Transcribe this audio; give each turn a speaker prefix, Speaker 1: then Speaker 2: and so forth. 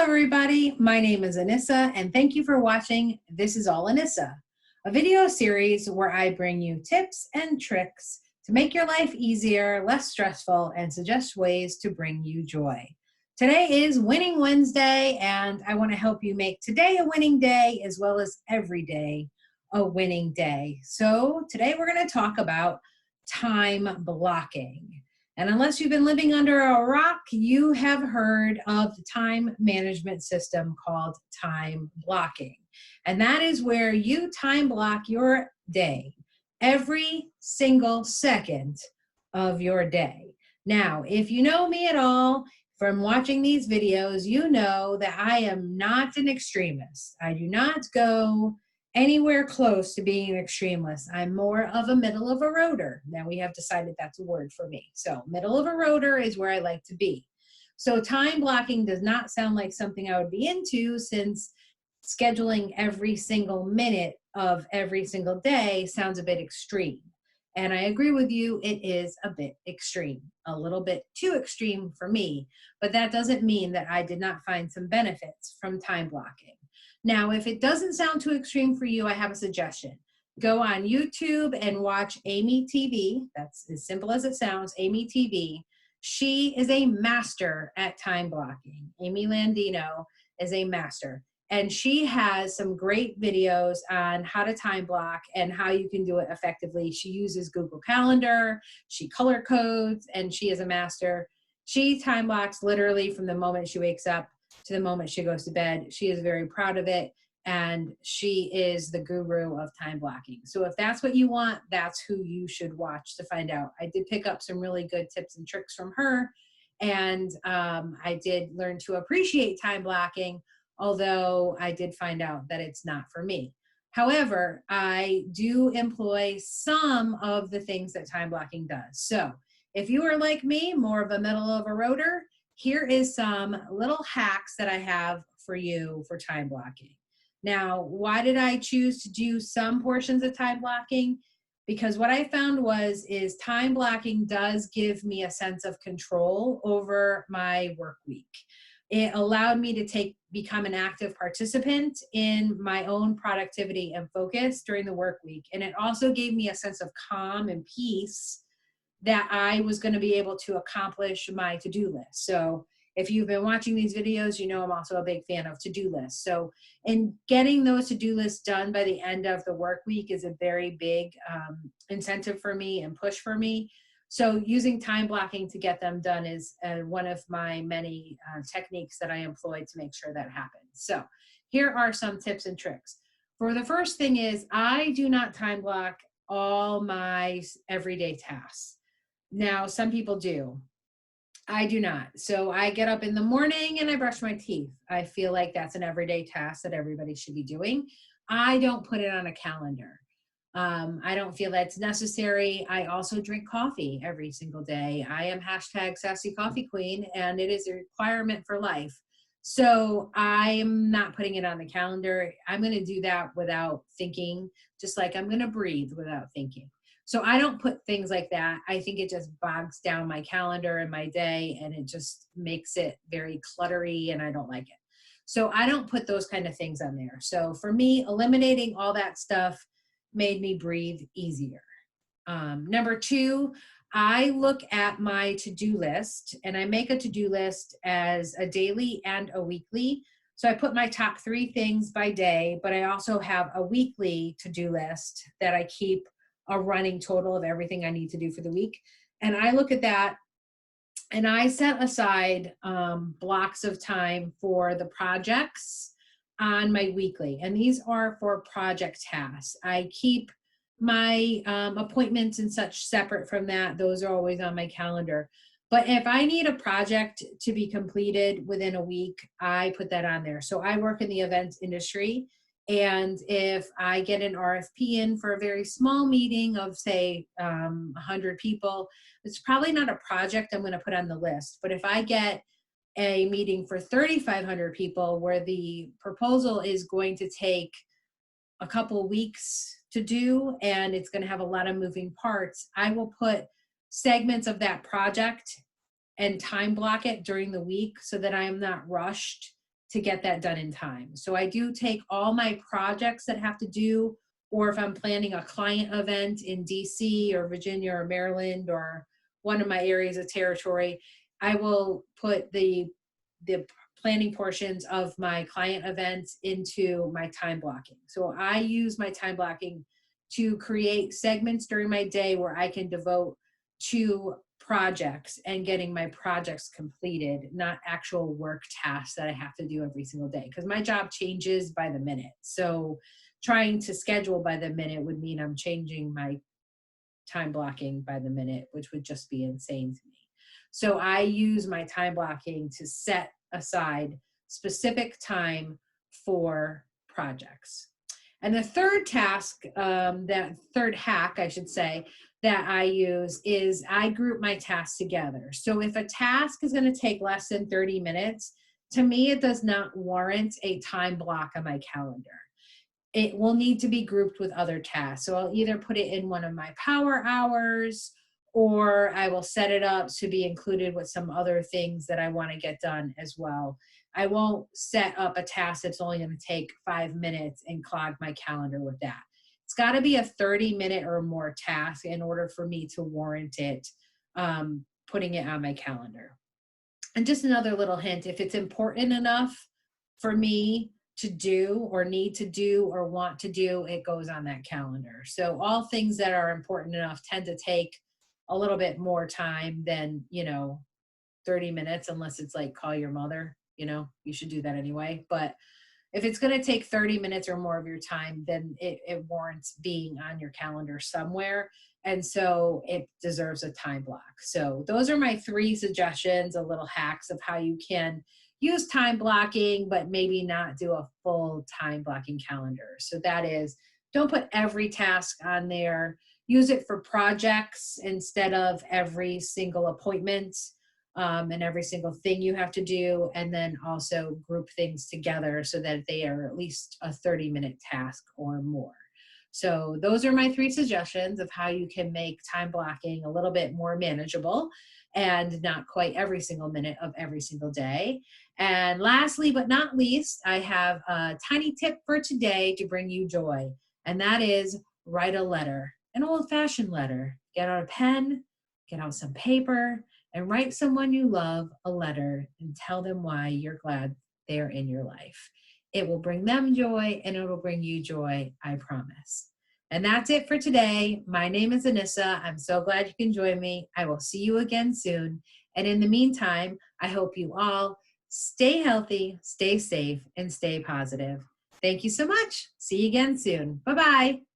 Speaker 1: everybody. My name is Anissa, and thank you for watching This Is All Anissa, a video series where I bring you tips and tricks to make your life easier, less stressful, and suggest ways to bring you joy. Today is Winning Wednesday, and I want to help you make today a winning day as well as every day a winning day. So today we're going to talk about time blocking. And unless you've been living under a rock, you have heard of the time management system called time blocking. And that is where you time block your day, every single second of your day. Now, if you know me at all from watching these videos, you know that I am not an extremist. I do not go anywhere close to being an extremist. I'm more of a middle of a roader. Now we have decided that's a word for me. So middle of a roader is where I like to be. So time blocking does not sound like something I would be into, since scheduling every single minute of every single day sounds a bit extreme. And I agree with you, it is a bit extreme, a little bit too extreme for me, but that doesn't mean that I did not find some benefits from time blocking. Now, if it doesn't sound too extreme for you, I have a suggestion. Go on YouTube and watch Amy TV. That's as simple as it sounds, Amy TV. She is a master at time blocking. Amy Landino is a master. And she has some great videos on how to time block and how you can do it effectively. She uses Google Calendar, she color codes, and she is a master. She time blocks literally from the moment she wakes up to the moment she goes to bed. She is very proud of it, and she is the guru of time blocking. So if that's what you want, that's who you should watch to find out. I did pick up some really good tips and tricks from her, and I did learn to appreciate time blocking, although I did find out that it's not for me. However, I do employ some of the things that time blocking does. So if you are like me, more of a middle of a roader, here is some little hacks that I have for you for time blocking. Now, why did I choose to do some portions of time blocking? Because what I found is time blocking does give me a sense of control over my work week. It allowed me to become an active participant in my own productivity and focus during the work week. And it also gave me a sense of calm and peace that I was going to be able to accomplish my to-do list. So if you've been watching these videos, you know I'm also a big fan of to-do lists. So in getting those to-do lists done by the end of the work week is a very big incentive for me and push for me. So using time blocking to get them done is one of my many techniques that I employ to make sure that happens. So here are some tips and tricks. For the first thing is, I do not time block all my everyday tasks. Now, some people do. I do not. So I get up in the morning and I brush my teeth. I feel like that's an everyday task that everybody should be doing. I don't put it on a calendar. I don't feel that's necessary. I also drink coffee every single day. I am #SassyCoffeeQueen, and it is a requirement for life. So I'm not putting it on the calendar. I'm going to do that without thinking, just like I'm going to breathe without thinking. So I don't put things like that. I think it just bogs down my calendar and my day, and it just makes it very cluttery, and I don't like it. So I don't put those kind of things on there. So for me, eliminating all that stuff made me breathe easier. Number two, I look at my to-do list, and I make a to-do list as a daily and a weekly. So I put my top 3 things by day, but I also have a weekly to-do list that I keep a running total of everything I need to do for the week. And I look at that and I set aside blocks of time for the projects on my weekly. And these are for project tasks. I keep my appointments and such separate from that. Those are always on my calendar. But if I need a project to be completed within a week, I put that on there. So I work in the events industry. And if I get an RFP in for a very small meeting of, say, 100 people, it's probably not a project I'm going to put on the list. But if I get a meeting for 3,500 people where the proposal is going to take a couple weeks to do, and it's going to have a lot of moving parts, I will put segments of that project and time block it during the week so that I am not rushed to get that done in time. So I do take all my projects that have to do, or if I'm planning a client event in DC or Virginia or Maryland or one of my areas of territory, I will put the planning portions of my client events into my time blocking. So I use my time blocking to create segments during my day where I can devote to projects and getting my projects completed, not actual work tasks that I have to do every single day, because my job changes by the minute. So trying to schedule by the minute would mean I'm changing my time blocking by the minute, which would just be insane to me. So I use my time blocking to set aside specific time for projects. And the third task, that third hack, I should say, that I use is I group my tasks together. So if a task is going to take less than 30 minutes, to me, it does not warrant a time block on my calendar. It will need to be grouped with other tasks. So I'll either put it in one of my power hours, or I will set it up to be included with some other things that I want to get done as well. I won't set up a task that's only going to take 5 minutes and clog my calendar with that. It's got to be a 30-minute or more task in order for me to warrant it, putting it on my calendar. And just another little hint, if it's important enough for me to do or need to do or want to do, it goes on that calendar. So all things that are important enough tend to take a little bit more time than, 30 minutes, unless it's like call your mother, you should do that anyway. But if it's going to take 30 minutes or more of your time, then it warrants being on your calendar somewhere. And so it deserves a time block. So those are my 3 suggestions, a little hacks of how you can use time blocking, but maybe not do a full time blocking calendar. So that is, don't put every task on there. Use it for projects instead of every single appointment, and every single thing you have to do. And then also group things together so that they are at least a 30-minute task or more. So those are my 3 suggestions of how you can make time blocking a little bit more manageable and not quite every single minute of every single day. And lastly, but not least, I have a tiny tip for today to bring you joy. And that is write a letter, an old-fashioned letter. Get out a pen, get out some paper, and write someone you love a letter and tell them why you're glad they're in your life. It will bring them joy and it will bring you joy, I promise. And that's it for today. My name is Anissa. I'm so glad you can join me. I will see you again soon. And in the meantime, I hope you all stay healthy, stay safe, and stay positive. Thank you so much. See you again soon. Bye-bye.